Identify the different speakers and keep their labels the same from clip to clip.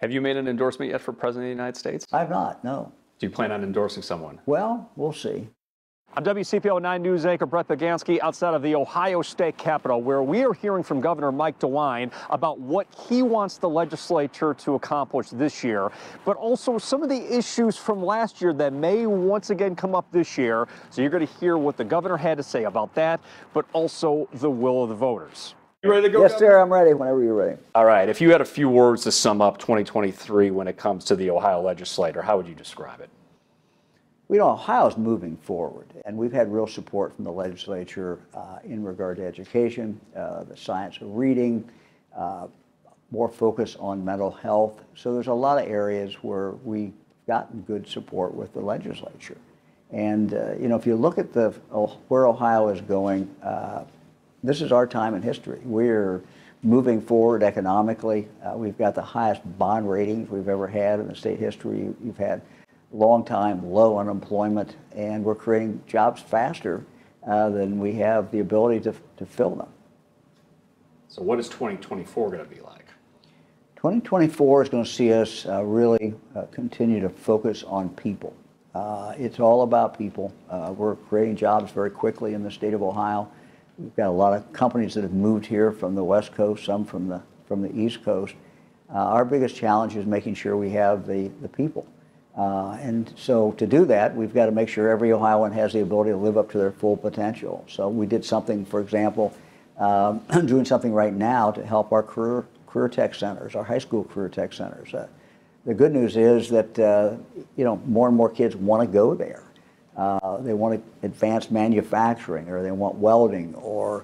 Speaker 1: Have you made an endorsement yet for President of the United States?
Speaker 2: I've not, no.
Speaker 1: Do you plan on endorsing someone?
Speaker 2: Well, we'll see.
Speaker 3: I'm WCPO 9 News anchor Brett Bagansky outside of the Ohio State Capitol, where we are hearing from Governor Mike DeWine about what he wants the legislature to accomplish this year, but also some of the issues from last year that may once again come up this year. So you're going to hear what the governor had to say about that, but also the will of the voters.
Speaker 1: You ready to go?
Speaker 2: Yes, sir, I'm ready whenever you're ready.
Speaker 1: All right. If you had a few words to sum up 2023 when it comes to the Ohio legislature, how would you describe it?
Speaker 2: You know, Ohio's moving forward, and we've had real support from the legislature in regard to education, the science of reading, more focus on mental health. So there's a lot of areas where we've gotten good support with the legislature. And, you know, if you look at where Ohio is going, this is our time in history. We're moving forward economically. We've got the highest bond ratings we've ever had in the state history. You've had long time low unemployment, and we're creating jobs faster than we have the ability to fill them.
Speaker 1: So what is 2024 going to be like?
Speaker 2: 2024 is going to see us really continue to focus on people. It's all about people. We're creating jobs very quickly in the state of Ohio. We've got a lot of companies that have moved here from the West Coast, some from the East Coast. Our biggest challenge is making sure we have the people. And so to do that, we've got to make sure every Ohioan has the ability to live up to their full potential. So we did something, for example, doing something right now to help our career tech centers, our high school career tech centers. The good news is that you know, more and more kids want to go there. They want advanced manufacturing, or they want welding, or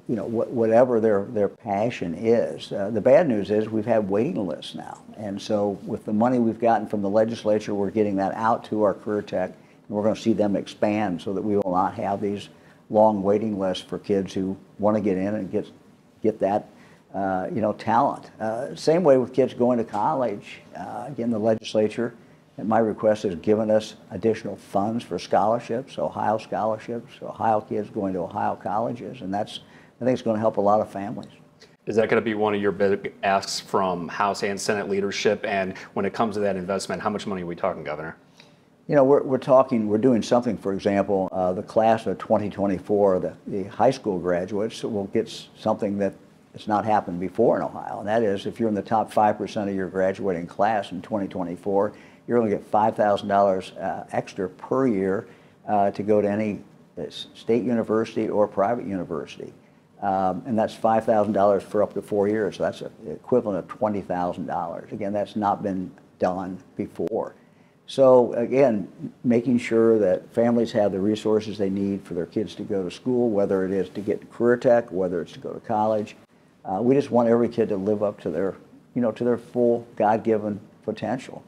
Speaker 2: you know, whatever their passion is. The bad news is we've had waiting lists now. And so with the money we've gotten from the legislature, we're getting that out to our career tech, and we're going to see them expand so that we will not have these long waiting lists for kids who want to get in and get that you know, talent. Same way with kids going to college. Again, the legislature, at my request, has given us additional funds for scholarships, Ohio scholarships, Ohio kids going to Ohio colleges, and that's, I think it's going to help a lot of families.
Speaker 1: Is that going to be one of your big asks from House and Senate leadership? And when it comes to that investment, how much money are we talking, Governor?
Speaker 2: You know, we're doing something, for example, the class of 2024, the high school graduates will get something that has not happened before in Ohio, and that is if you're in the top 5% of your graduating class in 2024, you're going to get $5,000 extra per year to go to any state university or private university. And that's $5,000 for up to 4 years. So that's the equivalent of $20,000. Again, that's not been done before. So again, making sure that families have the resources they need for their kids to go to school, whether it is to get career tech, whether it's to go to college. We just want every kid to live up to their, you know, to their full God-given potential.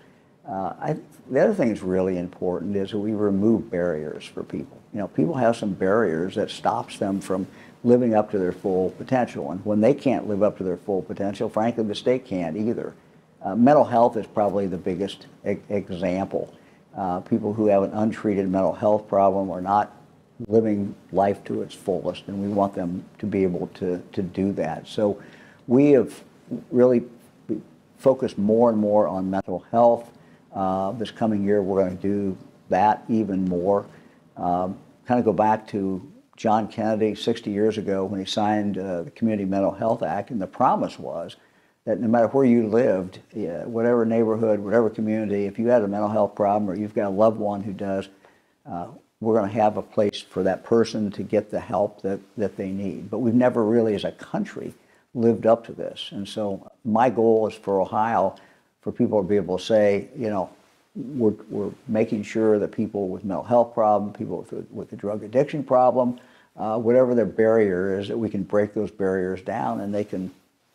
Speaker 2: The other thing that's really important is that we remove barriers for people. You know, people have some barriers that stops them from living up to their full potential. And when they can't live up to their full potential, frankly, the state can't either. Mental health is probably the biggest example. People who have an untreated mental health problem are not living life to its fullest, and we want them to be able to do that. So we have really focused more and more on mental health. This coming year, we're going to do that even more. Kind of go back to John Kennedy 60 years ago when he signed the Community Mental Health Act, and the promise was that no matter where you lived, whatever neighborhood, whatever community, if you had a mental health problem or you've got a loved one who does, we're going to have a place for that person to get the help that they need. But we've never really, as a country, lived up to this. And so my goal is for Ohio, for people to be able to say, you know, we're making sure that people with mental health problem, people with a drug addiction problem, whatever their barrier is, that we can break those barriers down and they can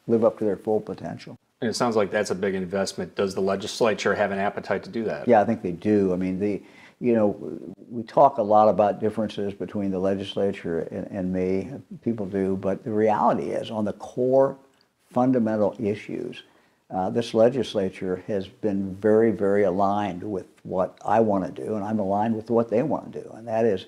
Speaker 2: live up to their full potential.
Speaker 1: And it sounds like that's a big investment. Does the legislature have an appetite to do that?
Speaker 2: Yeah, I think they do. I mean, you know, we talk a lot about differences between the legislature and me. People do, but the reality is, on the core fundamental issues, this legislature has been very, very aligned with what I want to do, and I'm aligned with what they want to do, and that is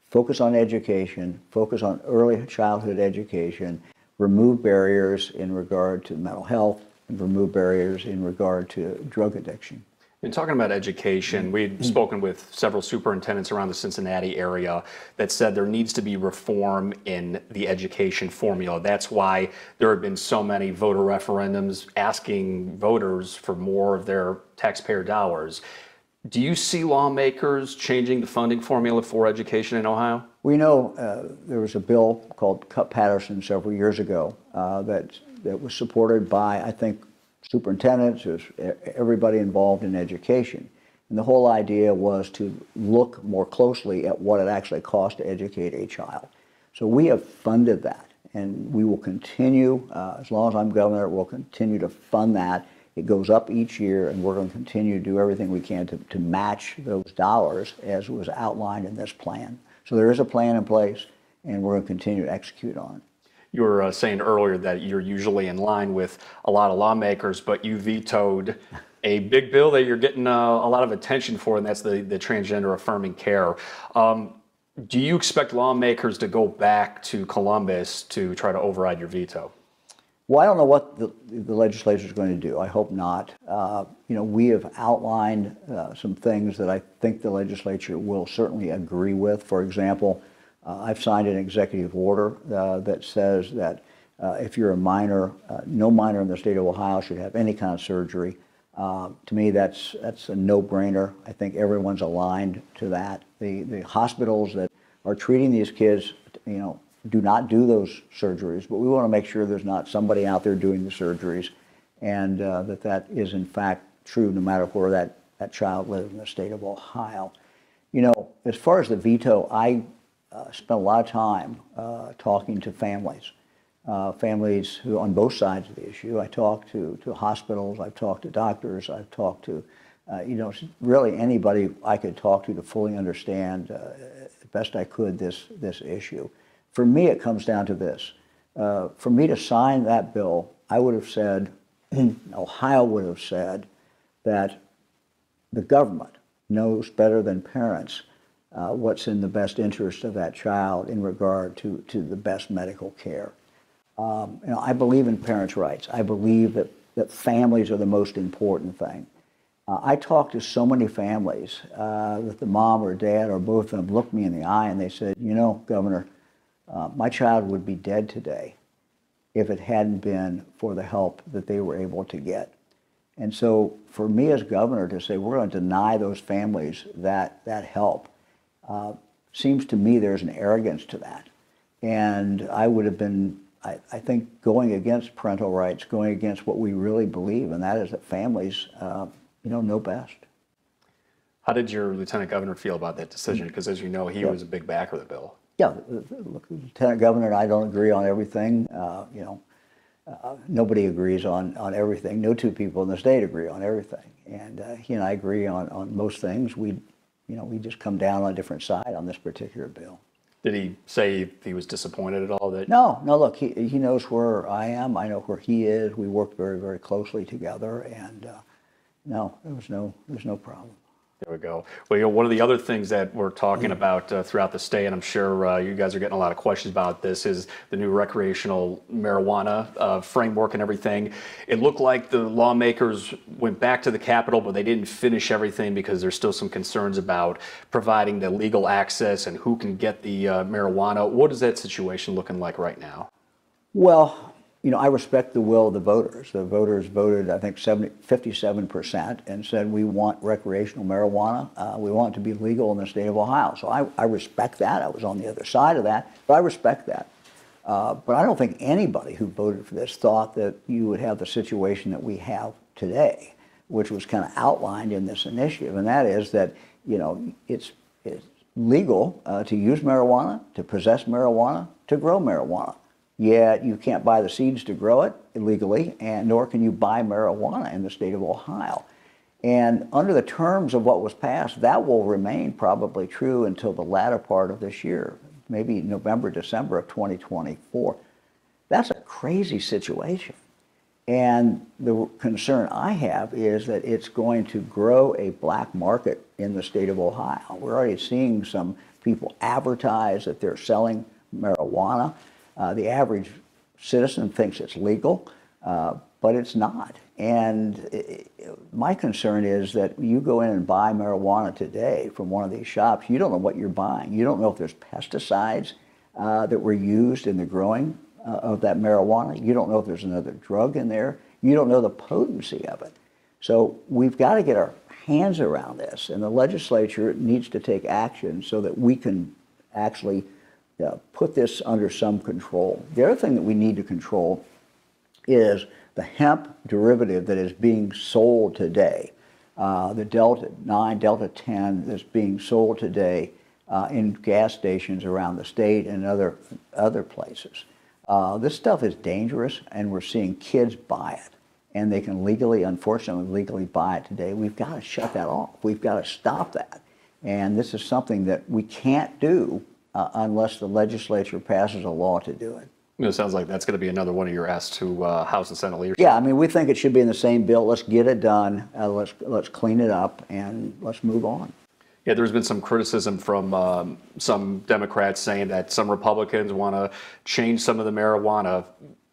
Speaker 2: focus on education, focus on early childhood education, remove barriers in regard to mental health, and remove barriers in regard to drug addiction.
Speaker 1: And talking about education, we've spoken with several superintendents around the Cincinnati area that said there needs to be reform in the education formula. That's why there have been so many voter referendums asking voters for more of their taxpayer dollars. Do you see lawmakers changing the funding formula for education in Ohio?
Speaker 2: We know there was a bill called Patterson several years ago that was supported by, I think, superintendents, everybody involved in education. And the whole idea was to look more closely at what it actually costs to educate a child. So we have funded that, and we will continue, as long as I'm governor, we'll continue to fund that. It goes up each year, and we're going to continue to do everything we can to match those dollars as was outlined in this plan. So there is a plan in place, and we're going to continue to execute on it.
Speaker 1: You were saying earlier that you're usually in line with a lot of lawmakers, but you vetoed a big bill that you're getting a lot of attention for, and that's the transgender affirming care. Do you expect lawmakers to go back to Columbus to try to override your veto?
Speaker 2: Well, I don't know what the legislature is going to do. I hope not. We have outlined some things that I think the legislature will certainly agree with. For example, I've signed an executive order that says that if you're a minor, no minor in the state of Ohio should have any kind of surgery. To me, that's a no-brainer. I think everyone's aligned to that. The hospitals that are treating these kids, do not do those surgeries, but we want to make sure there's not somebody out there doing the surgeries, and that is in fact true no matter where that child lives in the state of Ohio. As far as the veto, I spent a lot of time talking to families who on both sides of the issue. I talked to hospitals, I've talked to doctors, I've talked to really anybody I could talk to fully understand as best I could this issue. For me, it comes down to this. For me to sign that bill, I would have said, Ohio would have said that the government knows better than parents what's in the best interest of that child in regard to the best medical care. I believe in parents' rights. I believe that families are the most important thing. I talk to so many families that the mom or dad or both of them looked me in the eye and they said, Governor, my child would be dead today if it hadn't been for the help that they were able to get. And so for me as governor to say we're going to deny those families that help seems to me there's an arrogance to that. And I would have been, I think, going against parental rights, going against what we really believe, and that is that families, know best.
Speaker 1: How did your lieutenant governor feel about that decision? Because as you know, he was a big backer of the bill.
Speaker 2: Yeah, look, the lieutenant governor and I don't agree on everything. Nobody agrees on everything. No two people in the state agree on everything. And he and I agree on most things. We just come down on a different side on this particular bill.
Speaker 1: Did he say he was disappointed at all?
Speaker 2: No, look, he knows where I am. I know where he is. We work very, very closely together. And no, there's no problem.
Speaker 1: There we go. Well, one of the other things that we're talking about throughout the state, and I'm sure you guys are getting a lot of questions about this, is the new recreational marijuana framework and everything. It looked like the lawmakers went back to the Capitol, but they didn't finish everything because there's still some concerns about providing the legal access and who can get the marijuana. What is that situation looking like right now?
Speaker 2: Well, I respect the will of the voters. The voters voted, I think, 57% and said we want recreational marijuana. We want it to be legal in the state of Ohio. So I respect that. I was on the other side of that, but I respect that. But I don't think anybody who voted for this thought that you would have the situation that we have today, which was kind of outlined in this initiative, and that is that it's legal to use marijuana, to possess marijuana, to grow marijuana. Yet you can't buy the seeds to grow it illegally, and nor can you buy marijuana in the state of Ohio. And under the terms of what was passed, that will remain probably true until the latter part of this year, maybe November, December of 2024. That's a crazy situation. And the concern I have is that it's going to grow a black market in the state of Ohio. We're already seeing some people advertise that they're selling marijuana. The average citizen thinks it's legal, but it's not. And my concern is that you go in and buy marijuana today from one of these shops, you don't know what you're buying. You don't know if there's pesticides that were used in the growing of that marijuana. You don't know if there's another drug in there. You don't know the potency of it. So we've got to get our hands around this, and the legislature needs to take action so that we can actually put this under some control. The other thing that we need to control is the hemp derivative that is being sold today, the Delta 9, Delta 10 that's being sold today in gas stations around the state and other places. This stuff is dangerous, and we're seeing kids buy it. And they can unfortunately legally buy it today. We've got to shut that off. We've got to stop that. And this is something that we can't do unless the legislature passes a law to do it.
Speaker 1: It sounds like that's going to be another one of your asks to House and Senate leadership.
Speaker 2: Yeah, I mean, we think it should be in the same bill. Let's get it done. Let's clean it up, and let's move on.
Speaker 1: Yeah, there's been some criticism from some Democrats saying that some Republicans want to change some of the marijuana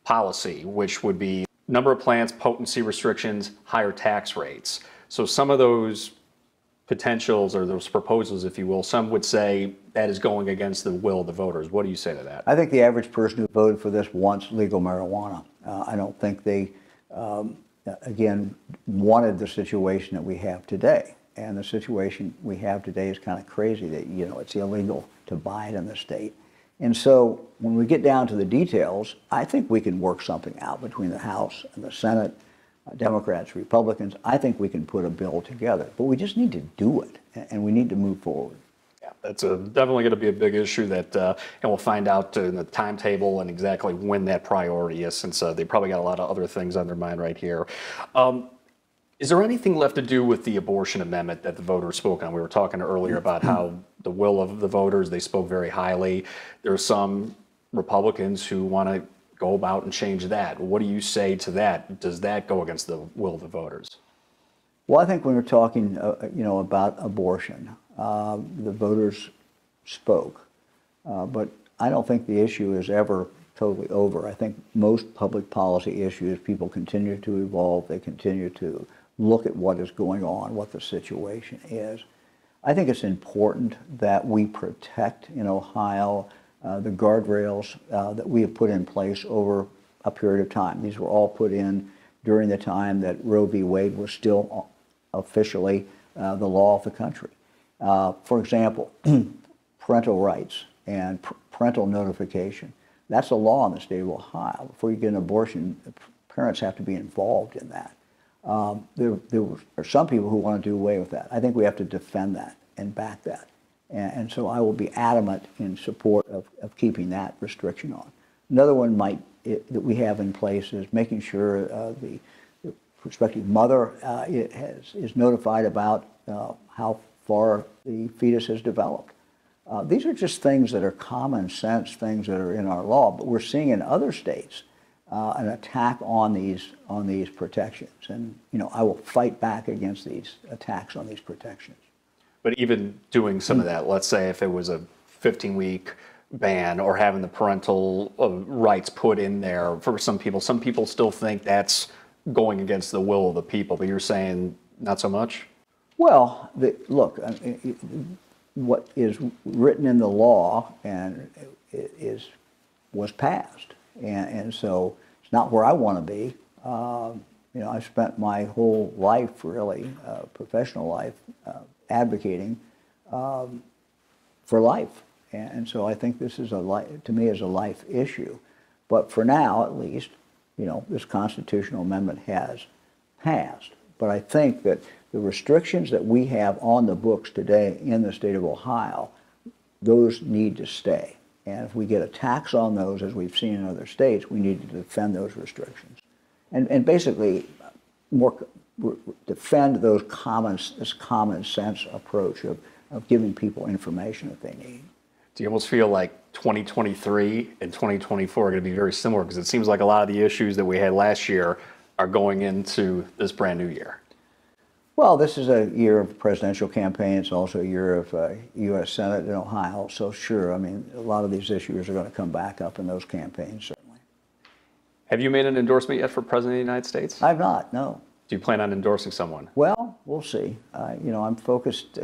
Speaker 1: policy, which would be number of plants, potency restrictions, higher tax rates. So some of those potentials or those proposals, if you will, some would say that is going against the will of the voters. What do you say to that?
Speaker 2: I think the average person who voted for this wants legal marijuana. I don't think they, again, wanted the situation that we have today. And the situation we have today is kind of crazy that, it's illegal to buy it in the state. And so when we get down to the details, I think we can work something out between the House and the Senate, Democrats, Republicans. I think we can put a bill together, but we just need to do it, and we need to move forward.
Speaker 1: Yeah, that's definitely going to be a big issue that, and we'll find out in the timetable and exactly when that priority is, since they probably got a lot of other things on their mind right here. Is there anything left to do with the abortion amendment that the voters spoke on? We were talking earlier about how the will of the voters, they spoke very highly. There are some Republicans who want to go about and change that. What do you say to that? Does that go against the will of the voters?
Speaker 2: Well, I think when we're talking, about abortion, the voters spoke, but I don't think the issue is ever totally over. I think most public policy issues, people continue to evolve. They continue to look at what is going on, what the situation is. I think it's important that we protect in Ohio the guardrails that we have put in place over a period of time. These were all put in during the time that Roe v. Wade was still officially the law of the country. For example, parental rights and parental notification. That's a law in the state of Ohio. Before you get an abortion, parents have to be involved in that. There are some people who want to do away with that. I think we have to defend that and back that. And so I will be adamant in support of keeping that restriction on. Another one that we have in place is making sure the prospective mother is notified about how far the fetus has developed. These are just things that are common sense, things that are in our law, but we're seeing in other states an attack on these protections. And, I will fight back against these attacks on these protections.
Speaker 1: But even doing some of that, let's say if it was a 15-week ban or having the parental rights put in there for some people still think that's going against the will of the people, but you're saying not so much?
Speaker 2: Well, look, what is written in the law and was passed. And so it's not where I want to be. I've spent my whole life, really, professional life, advocating for life. And so I think this is to me is a life issue. But for now, at least, this constitutional amendment has passed. But I think that the restrictions that we have on the books today in the state of Ohio, those need to stay. And if we get a tax on those, as we've seen in other states, we need to defend those restrictions. And basically defend this common sense approach of giving people information that they need.
Speaker 1: Do you almost feel like 2023 and 2024 are going to be very similar? Because it seems like a lot of the issues that we had last year are going into this brand new year.
Speaker 2: Well, this is a year of presidential campaign. It's also a year of U.S. Senate in Ohio. So sure, I mean, a lot of these issues are going to come back up in those campaigns, certainly.
Speaker 1: Have you made an endorsement yet for President of the United States?
Speaker 2: I've not, no.
Speaker 1: Do you plan on endorsing someone?
Speaker 2: Well, we'll see. You know, I'm focused,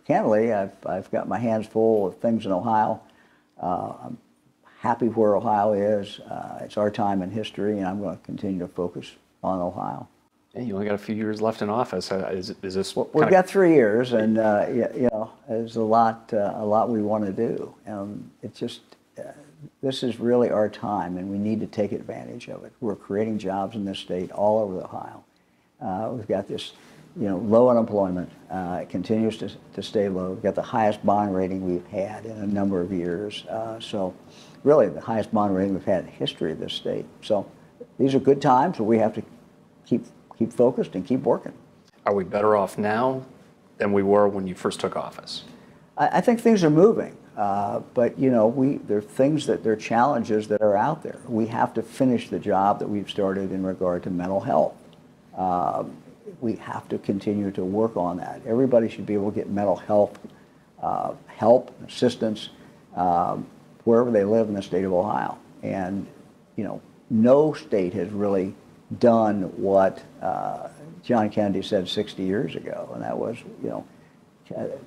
Speaker 2: candidly, I've got my hands full of things in Ohio. I'm happy where Ohio is. It's our time in history, and I'm going to continue to focus on Ohio.
Speaker 1: Yeah, you only got a few years left in office. Is this?
Speaker 2: Well, we've got 3 years, and you know, there's a lot we want to do. It's just this is really our time, and we need to take advantage of it. We're creating jobs in this state all over Ohio. We've got this, you know, low unemployment. It continues to stay low. We've got the highest bond rating we've had in a number of years. So really the highest bond rating we've had in the history of this state. So these are good times, but we have to keep focused and keep working.
Speaker 1: Are we better off now than we were when you first took office?
Speaker 2: I think things are moving, but you know, there are challenges that are out there. We have to finish the job that we've started in regard to mental health. We have to continue to work on that. Everybody should be able to get mental health help, assistance, wherever they live in the state of Ohio. And, you know, no state has really done what John Kennedy said 60 years ago, and that was, you know,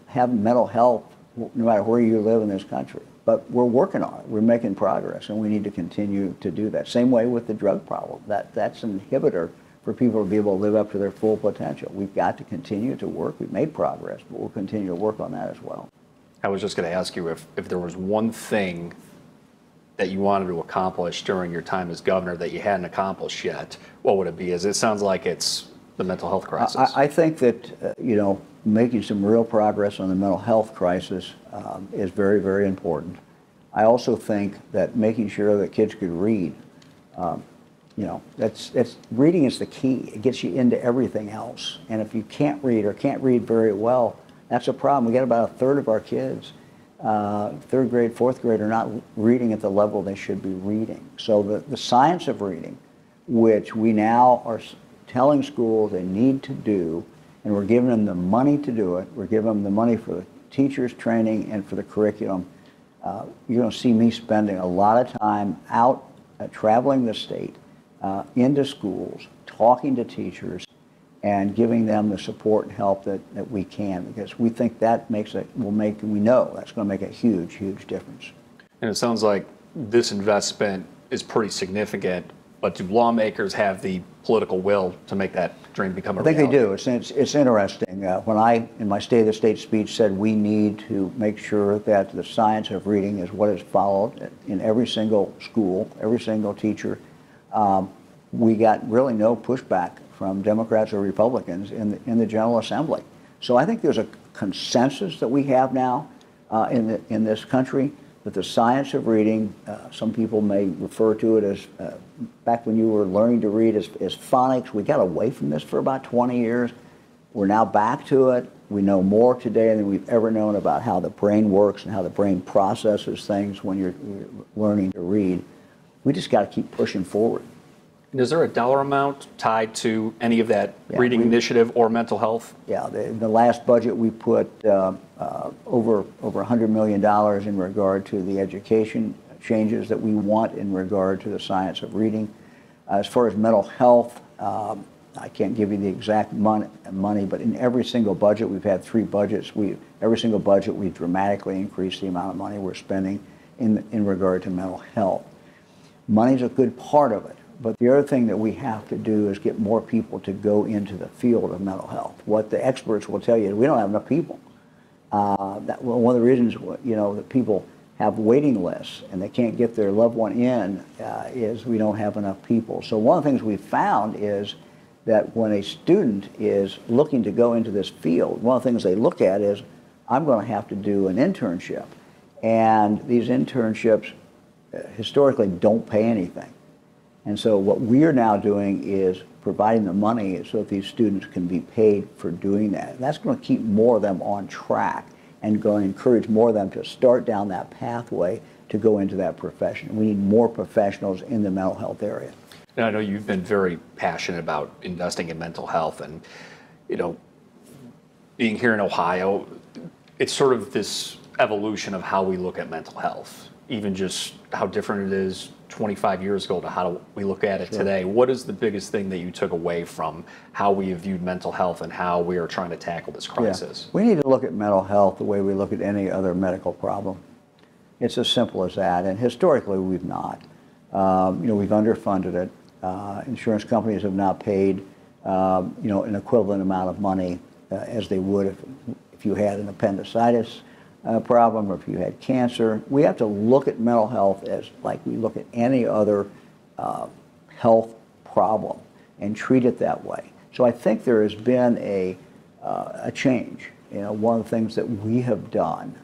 Speaker 2: have mental health no matter where you live in this country. But we're working on it. We're making progress, and we need to continue to do that. Same way with the drug problem. That's an inhibitor for people to be able to live up to their full potential. We've got to continue to work. We've made progress, but we'll continue to work on that as well.
Speaker 1: I was just going to ask you if there was one thing that you wanted to accomplish during your time as governor that you hadn't accomplished yet, what would it be? As it sounds like it's the mental health crisis.
Speaker 2: I think that, you know, making some real progress on the mental health crisis is very, very important. I also think that making sure that kids could read, you know, reading is the key. It gets you into everything else. And if you can't read or can't read very well, that's a problem. We got about a third of our kids, third grade, fourth grade, are not reading at the level they should be reading. So the science of reading, which we now are telling schools they need to do, and we're giving them the money to do it. We're giving them the money for the teachers' training and for the curriculum. You're going to see me spending a lot of time out traveling the state, into schools, talking to teachers, and giving them the support and help that we can, because we think that we know that's going to make a huge, huge difference.
Speaker 1: And it sounds like this investment is pretty significant, but do lawmakers have the political will to make that dream become a reality?
Speaker 2: I think they do. It's interesting. When I, in my State of the State speech, said we need to make sure that the science of reading is what is followed in every single school, every single teacher, we got really no pushback from Democrats or Republicans in the General Assembly. So I think there's a consensus that we have now in this country that the science of reading, some people may refer to it as, back when you were learning to read as phonics. We got away from this for about 20 years. We're now back to it. We know more today than we've ever known about how the brain works and how the brain processes things when you're learning to read. We just got to keep pushing forward.
Speaker 1: And is there a dollar amount tied to any of that reading initiative or mental health?
Speaker 2: Yeah, the last budget we put over $100 million in regard to the education changes that we want in regard to the science of reading. As far as mental health, I can't give you the exact money, but in every single budget, we've had 3 budgets. Every single budget, we've dramatically increased the amount of money we're spending in regard to mental health. Money's a good part of it. But the other thing that we have to do is get more people to go into the field of mental health. What the experts will tell you is we don't have enough people. One of the reasons, you know, that people have waiting lists and they can't get their loved one in is we don't have enough people. So one of the things we've found is that when a student is looking to go into this field, one of the things they look at is, I'm going to have to do an internship. And these internships historically don't pay anything. And so what we are now doing is providing the money so that these students can be paid for doing that. And that's going to keep more of them on track and going to encourage more of them to start down that pathway to go into that profession. We need more professionals in the mental health area.
Speaker 1: And I know you've been very passionate about investing in mental health, and, you know, being here in Ohio, it's sort of this evolution of how we look at mental health. even just how different it is 25 years ago to how we look at it today. What is the biggest thing that you took away from how we have viewed mental health and how we are trying to tackle this crisis?
Speaker 2: We need to look at mental health the way we look at any other medical problem. It's as simple as that, and historically we've not. We've underfunded it. Insurance companies have not paid, an equivalent amount of money as they would if you had an appendicitis problem or if you had cancer. We have to look at mental health as like we look at any other health problem and treat it that way. So I think there has been a change. One of the things that we have done,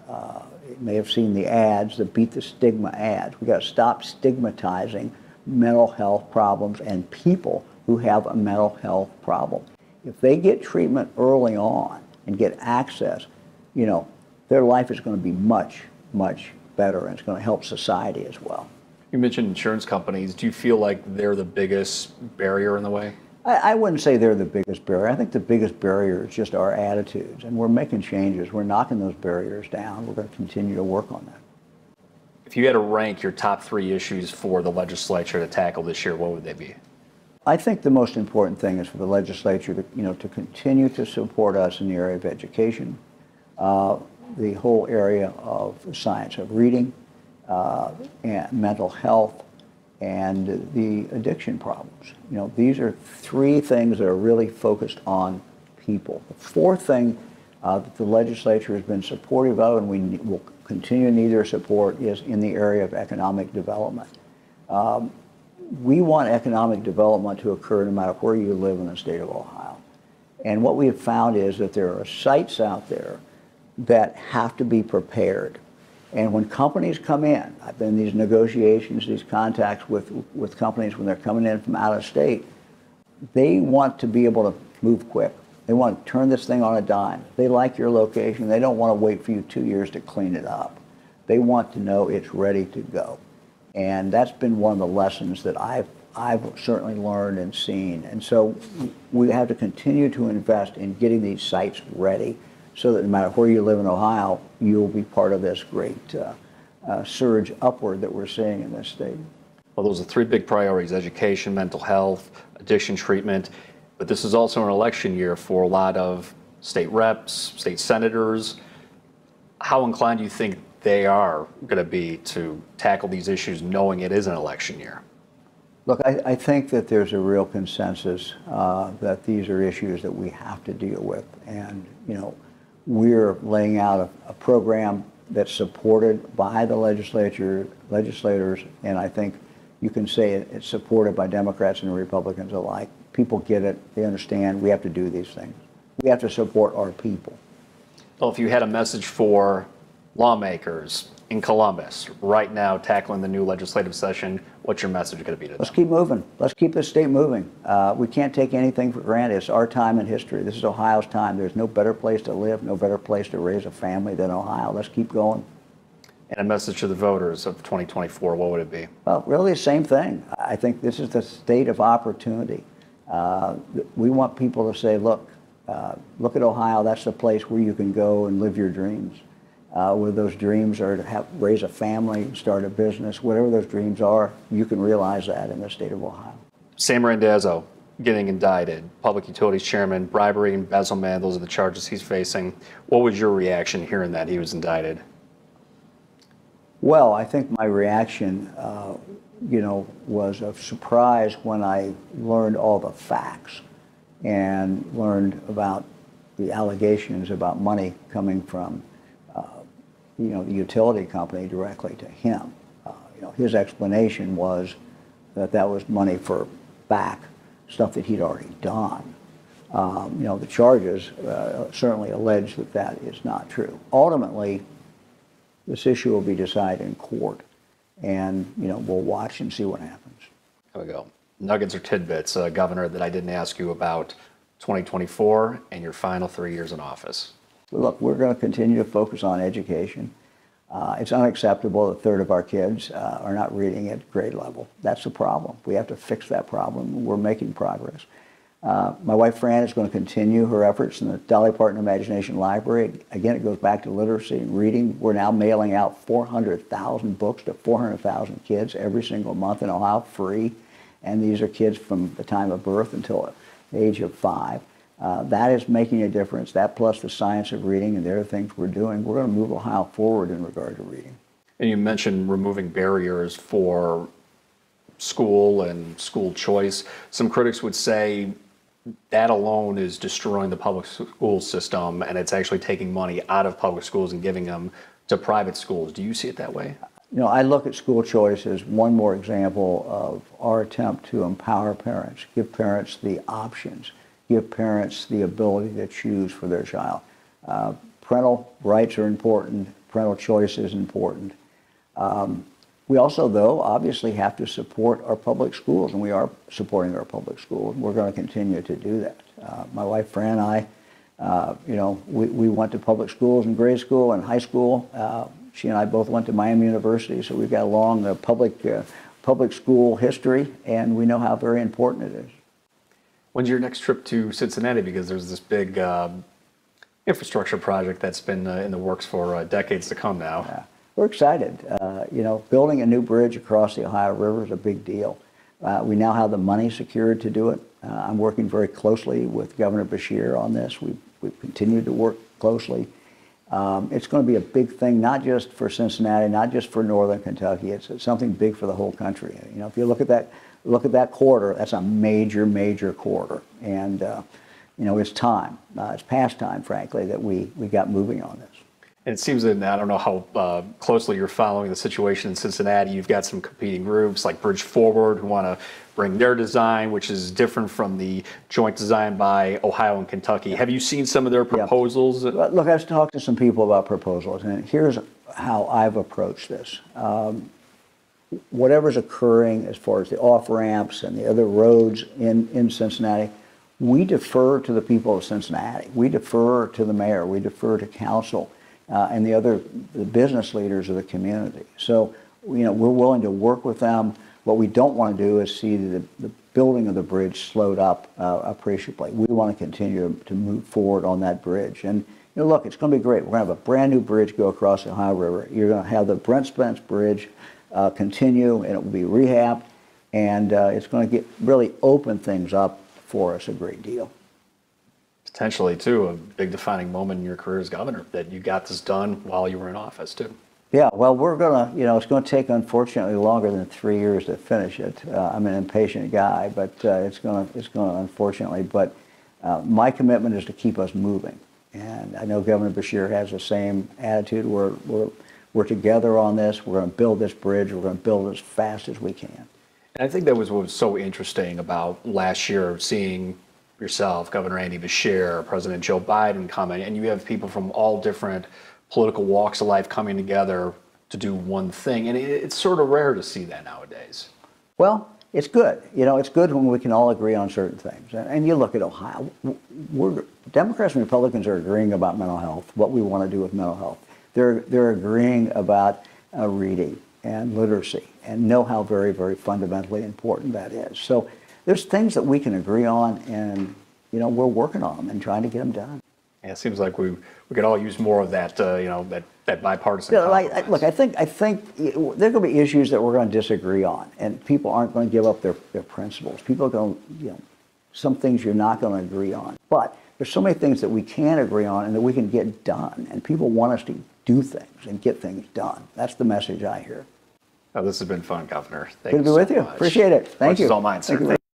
Speaker 2: you may have seen the ads, the Beat the Stigma ads. We got to stop stigmatizing mental health problems and people who have a mental health problem. If they get treatment early on and get access, their life is going to be much, much better, and it's going to help society as well.
Speaker 1: You mentioned insurance companies. Do you feel like they're the biggest barrier in the way?
Speaker 2: I wouldn't say they're the biggest barrier. I think the biggest barrier is just our attitudes, and we're making changes. We're knocking those barriers down. We're going to continue to work on that.
Speaker 1: If you had to rank your top 3 issues for the legislature to tackle this year, what would they be?
Speaker 2: I think the most important thing is for the legislature to continue to support us in the area of education, the whole area of the science of reading, and mental health, and the addiction problems. These are 3 things that are really focused on people. The 4th thing that the legislature has been supportive of, and we will continue to need their support, is in the area of economic development. We want economic development to occur no matter where you live in the state of Ohio. And what we have found is that there are sites out there that have to be prepared. And when companies come in, I've been in these negotiations, these contacts with companies when they're coming in from out of state, they want to be able to move quick. They want to turn this thing on a dime. They like your location. They don't want to wait for you 2 years to clean it up. They want to know it's ready to go. And that's been one of the lessons that I've certainly learned and seen. And so we have to continue to invest in getting these sites ready so that no matter where you live in Ohio, you'll be part of this great surge upward that we're seeing in this state.
Speaker 1: Well, those are 3 big priorities: education, mental health, addiction treatment. But this is also an election year for a lot of state reps, state senators. How inclined do you think they are going to be to tackle these issues knowing it is an election year?
Speaker 2: Look, I think that there's a real consensus that these are issues that we have to deal with. And, we're laying out a program that's supported by the legislators, and I think you can say it's supported by Democrats and Republicans alike. People get it. They understand we have to do these things. We have to support our people.
Speaker 1: Well, if you had a message for lawmakers in Columbus right now tackling the new legislative session, what's your message going to be to them?
Speaker 2: Let's keep moving. Let's keep this state moving. We can't take anything for granted. It's our time in history. This is Ohio's time. There's no better place to live, no better place to raise a family than Ohio. Let's keep going.
Speaker 1: And a message to the voters of 2024, what would it be?
Speaker 2: Well, really the same thing. I think this is the state of opportunity. We want people to say, look at Ohio. That's the place where you can go and live your dreams. Where those dreams are to raise a family, start a business, whatever those dreams are, you can realize that in the state of Ohio.
Speaker 1: Sam Randazzo getting indicted, Public Utilities Chairman, bribery, embezzlement, those are the charges he's facing. What was your reaction hearing that he was indicted?
Speaker 2: Well, I think my reaction, was of surprise when I learned all the facts and learned about the allegations about money coming from the utility company directly to him. His explanation was that was money for back stuff that he'd already done. The charges certainly allege that is not true. Ultimately, this issue will be decided in court, and we'll watch and see what happens.
Speaker 1: There we go. Nuggets or tidbits, Governor, that I didn't ask you about 2024 and your final 3 years in office.
Speaker 2: Look, we're going to continue to focus on education. It's unacceptable that a third of our kids are not reading at grade level. That's a problem. We have to fix that problem. We're making progress. My wife Fran is going to continue her efforts in the Dolly Parton Imagination Library. Again, it goes back to literacy and reading. We're now mailing out 400,000 books to 400,000 kids every single month in Ohio, free. And these are kids from the time of birth until the age of 5. That is making a difference. That plus the science of reading and the other things we're doing, we're going to move Ohio forward in regard to reading.
Speaker 1: And you mentioned removing barriers for school and school choice. Some critics would say that alone is destroying the public school system, and it's actually taking money out of public schools and giving them to private schools. Do you see it that way?
Speaker 2: You know, I look at school choice as one more example of our attempt to empower parents, give parents the options, give parents the ability to choose for their child. Parental rights are important. Parental choice is important. We also, though, obviously have to support our public schools, and we are supporting our public schools. We're going to continue to do that. My wife, Fran, and I, we went to public schools in grade school and high school. She and I both went to Miami University, so we've got a long public school history, and we know how very important it is.
Speaker 1: When's your next trip to Cincinnati? Because there's this big infrastructure project that's been in the works for decades to come now.
Speaker 2: Yeah. We're excited. Building a new bridge across the Ohio River is a big deal. We now have the money secured to do it. I'm working very closely with Governor Beshear on this. We've continued to work closely. It's going to be a big thing, not just for Cincinnati, not just for Northern Kentucky. It's something big for the whole country. You know, if you look at that corridor, that's a major corridor, and it's time. It's past time, frankly, that we got moving on this.
Speaker 1: And it seems that, I don't know how closely you're following the situation in Cincinnati. You've got some competing groups like Bridge Forward who want to bring their design, which is different from the joint design by Ohio and Kentucky. Have you seen some of their proposals?
Speaker 2: Yeah. Look, I've talked to some people about proposals, and here's how I've approached this. Whatever's occurring as far as the off-ramps and the other roads in Cincinnati, we defer to the people of Cincinnati. We defer to the mayor. We defer to council. And the business leaders of the community. So, we're willing to work with them. What we don't want to do is see the building of the bridge slowed up appreciably. We want to continue to move forward on that bridge. And, look, it's going to be great. We're going to have a brand new bridge go across the Ohio River. You're going to have the Brent Spence Bridge continue, and it will be rehabbed. And it's going to really open things up for us a great deal.
Speaker 1: Potentially, too, a big defining moment in your career as governor, that you got this done while you were in office, too.
Speaker 2: Yeah, well, we're going to, it's going to take, unfortunately, longer than 3 years to finish it. I'm an impatient guy, but it's going to, unfortunately. But my commitment is to keep us moving. And I know Governor Beshear has the same attitude. We're together on this. We're going to build this bridge. We're going to build it as fast as we can.
Speaker 1: And I think that was what was so interesting about last year, seeing yourself, Governor Andy Beshear, President Joe Biden coming, and you have people from all different political walks of life coming together to do one thing. And it's sort of rare to see that nowadays.
Speaker 2: Well, it's good. It's good when we can all agree on certain things. And you look at Ohio, Democrats and Republicans are agreeing about mental health, what we want to do with mental health. They're agreeing about reading and literacy and know how very, very fundamentally important that is. So there's things that we can agree on, and we're working on them and trying to get them done.
Speaker 1: Yeah, it seems like we could all use more of that, that bipartisan compromise.
Speaker 2: Look, I think there are going to be issues that we're going to disagree on, and people aren't going to give up their principles. People are going to, some things you're not going to agree on. But there's so many things that we can agree on and that we can get done, and people want us to do things and get things done. That's the message I hear.
Speaker 1: Oh, this has been fun, Governor.
Speaker 2: Good to be with you. Appreciate it. Thank you.
Speaker 1: It's all mine, sir.